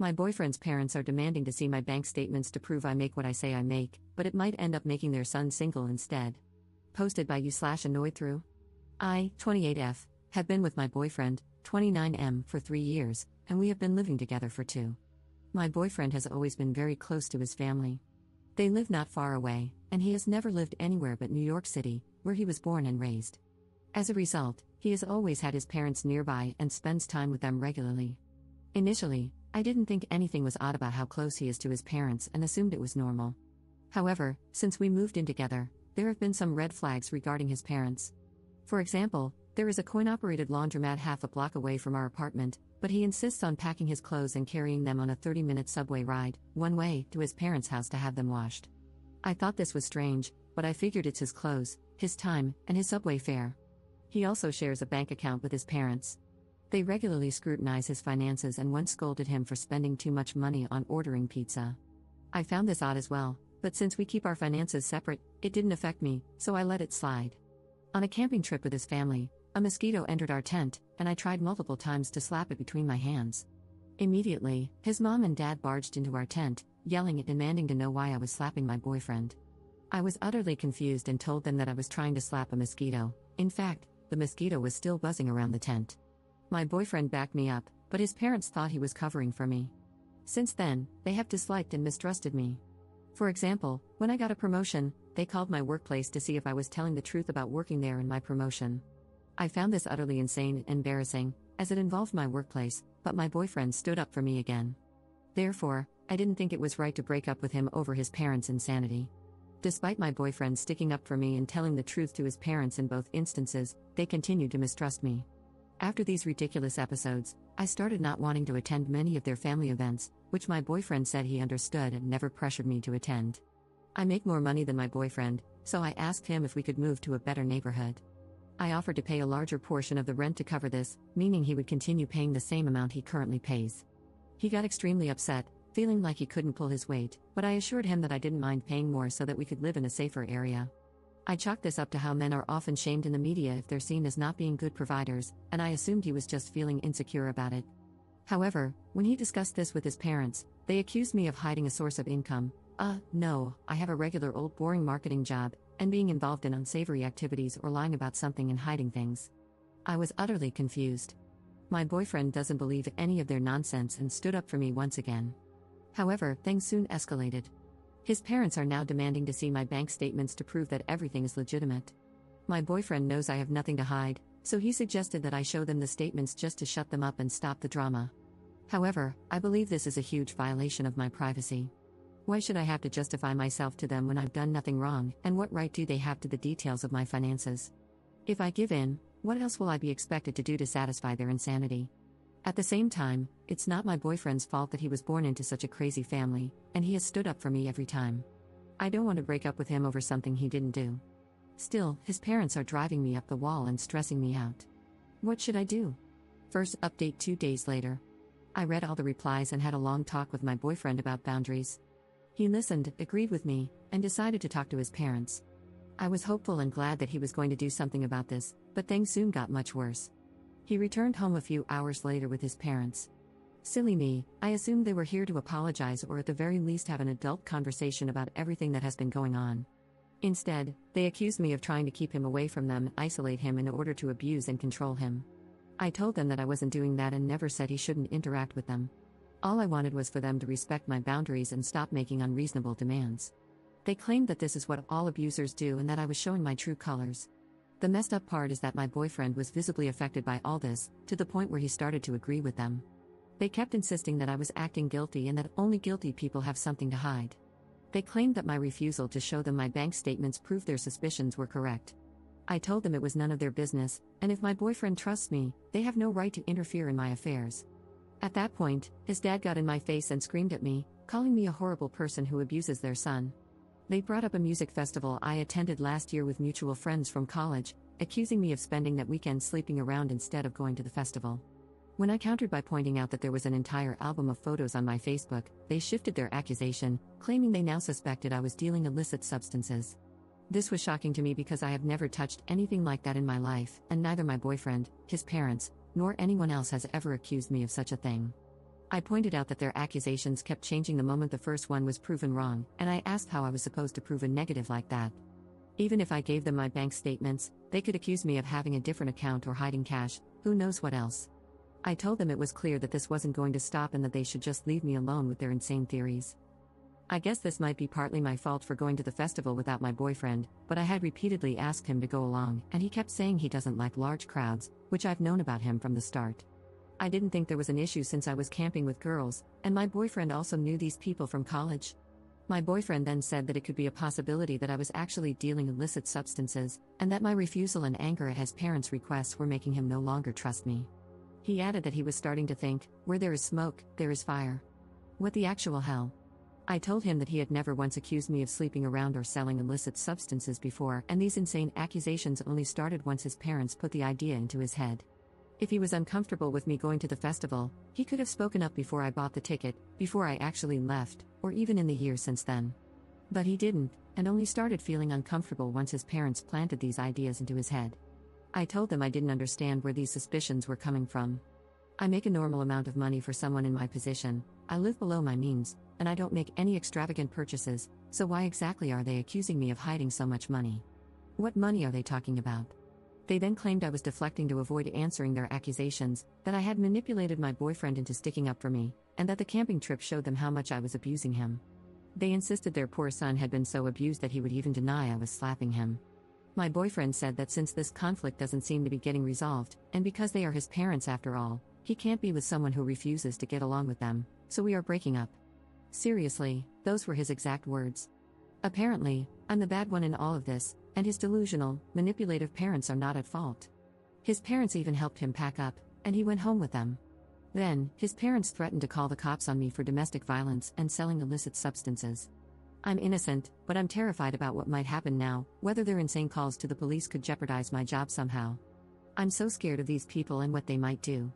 My boyfriend's parents are demanding to see my bank statements to prove I make what I say I make, but it might end up making their son single instead. Posted by you/annoyed through. I, 28F, have been with my boyfriend, 29M, for 3 years, and we have been living together for 2. My boyfriend has always been very close to his family. They live not far away, and he has never lived anywhere but New York City, where he was born and raised. As a result, he has always had his parents nearby and spends time with them regularly. Initially, I didn't think anything was odd about how close he is to his parents and assumed it was normal. However, since we moved in together, there have been some red flags regarding his parents. For example, there is a coin-operated laundromat half a block away from our apartment, but he insists on packing his clothes and carrying them on a 30-minute subway ride, one way, to his parents' house to have them washed. I thought this was strange, but I figured it's his clothes, his time, and his subway fare. He also shares a bank account with his parents. They regularly scrutinize his finances and once scolded him for spending too much money on ordering pizza. I found this odd as well, but since we keep our finances separate, it didn't affect me, so I let it slide. On a camping trip with his family, a mosquito entered our tent, and I tried multiple times to slap it between my hands. Immediately, his mom and dad barged into our tent, yelling and demanding to know why I was slapping my boyfriend. I was utterly confused and told them that I was trying to slap a mosquito. In fact, the mosquito was still buzzing around the tent. My boyfriend backed me up, but his parents thought he was covering for me. Since then, they have disliked and mistrusted me. For example, when I got a promotion, they called my workplace to see if I was telling the truth about working there and my promotion. I found this utterly insane and embarrassing, as it involved my workplace, but my boyfriend stood up for me again. Therefore, I didn't think it was right to break up with him over his parents' insanity. Despite my boyfriend sticking up for me and telling the truth to his parents in both instances, they continued to mistrust me. After these ridiculous episodes, I started not wanting to attend many of their family events, which my boyfriend said he understood and never pressured me to attend. I make more money than my boyfriend, so I asked him if we could move to a better neighborhood. I offered to pay a larger portion of the rent to cover this, meaning he would continue paying the same amount he currently pays. He got extremely upset, feeling like he couldn't pull his weight, but I assured him that I didn't mind paying more so that we could live in a safer area. I chalked this up to how men are often shamed in the media if they're seen as not being good providers, and I assumed he was just feeling insecure about it. However, when he discussed this with his parents, they accused me of hiding a source of income. No, I have a regular old boring marketing job, and being involved in unsavory activities or lying about something and hiding things. I was utterly confused. My boyfriend doesn't believe any of their nonsense and stood up for me once again. However, things soon escalated. His parents are now demanding to see my bank statements to prove that everything is legitimate. My boyfriend knows I have nothing to hide, so he suggested that I show them the statements just to shut them up and stop the drama. However, I believe this is a huge violation of my privacy. Why should I have to justify myself to them when I've done nothing wrong, and what right do they have to the details of my finances? If I give in, what else will I be expected to do to satisfy their insanity? At the same time, it's not my boyfriend's fault that he was born into such a crazy family, and he has stood up for me every time. I don't want to break up with him over something he didn't do. Still, his parents are driving me up the wall and stressing me out. What should I do? First update 2 days later. I read all the replies and had a long talk with my boyfriend about boundaries. He listened, agreed with me, and decided to talk to his parents. I was hopeful and glad that he was going to do something about this, but things soon got much worse. He returned home a few hours later with his parents. Silly me, I assumed they were here to apologize or at the very least have an adult conversation about everything that has been going on. Instead, they accused me of trying to keep him away from them and isolate him in order to abuse and control him. I told them that I wasn't doing that and never said he shouldn't interact with them. All I wanted was for them to respect my boundaries and stop making unreasonable demands. They claimed that this is what all abusers do and that I was showing my true colors. The messed up part is that my boyfriend was visibly affected by all this, to the point where he started to agree with them. They kept insisting that I was acting guilty and that only guilty people have something to hide. They claimed that my refusal to show them my bank statements proved their suspicions were correct. I told them it was none of their business, and if my boyfriend trusts me, they have no right to interfere in my affairs. At that point, his dad got in my face and screamed at me, calling me a horrible person who abuses their son. They brought up a music festival I attended last year with mutual friends from college, accusing me of spending that weekend sleeping around instead of going to the festival. When I countered by pointing out that there was an entire album of photos on my Facebook, they shifted their accusation, claiming they now suspected I was dealing illicit substances. This was shocking to me because I have never touched anything like that in my life, and neither my boyfriend, his parents, nor anyone else has ever accused me of such a thing. I pointed out that their accusations kept changing the moment the first one was proven wrong, and I asked how I was supposed to prove a negative like that. Even if I gave them my bank statements, they could accuse me of having a different account or hiding cash, who knows what else. I told them it was clear that this wasn't going to stop and that they should just leave me alone with their insane theories. I guess this might be partly my fault for going to the festival without my boyfriend, but I had repeatedly asked him to go along, and he kept saying he doesn't like large crowds, which I've known about him from the start. I didn't think there was an issue since I was camping with girls, and my boyfriend also knew these people from college. My boyfriend then said that it could be a possibility that I was actually dealing illicit substances, and that my refusal and anger at his parents' requests were making him no longer trust me. He added that he was starting to think, where there is smoke, there is fire. What the actual hell? I told him that he had never once accused me of sleeping around or selling illicit substances before, and these insane accusations only started once his parents put the idea into his head. If he was uncomfortable with me going to the festival, he could have spoken up before I bought the ticket, before I actually left, or even in the years since then. But he didn't, and only started feeling uncomfortable once his parents planted these ideas into his head. I told them I didn't understand where these suspicions were coming from. I make a normal amount of money for someone in my position, I live below my means, and I don't make any extravagant purchases, so why exactly are they accusing me of hiding so much money? What money are they talking about? They then claimed I was deflecting to avoid answering their accusations, that I had manipulated my boyfriend into sticking up for me, and that the camping trip showed them how much I was abusing him. They insisted their poor son had been so abused that he would even deny I was slapping him. My boyfriend said that since this conflict doesn't seem to be getting resolved, and because they are his parents after all, he can't be with someone who refuses to get along with them, so we are breaking up. Seriously, those were his exact words. Apparently, I'm the bad one in all of this, and his delusional, manipulative parents are not at fault. His parents even helped him pack up, and he went home with them. Then, his parents threatened to call the cops on me for domestic violence and selling illicit substances. I'm innocent, but I'm terrified about what might happen now, whether their insane calls to the police could jeopardize my job somehow. I'm so scared of these people and what they might do.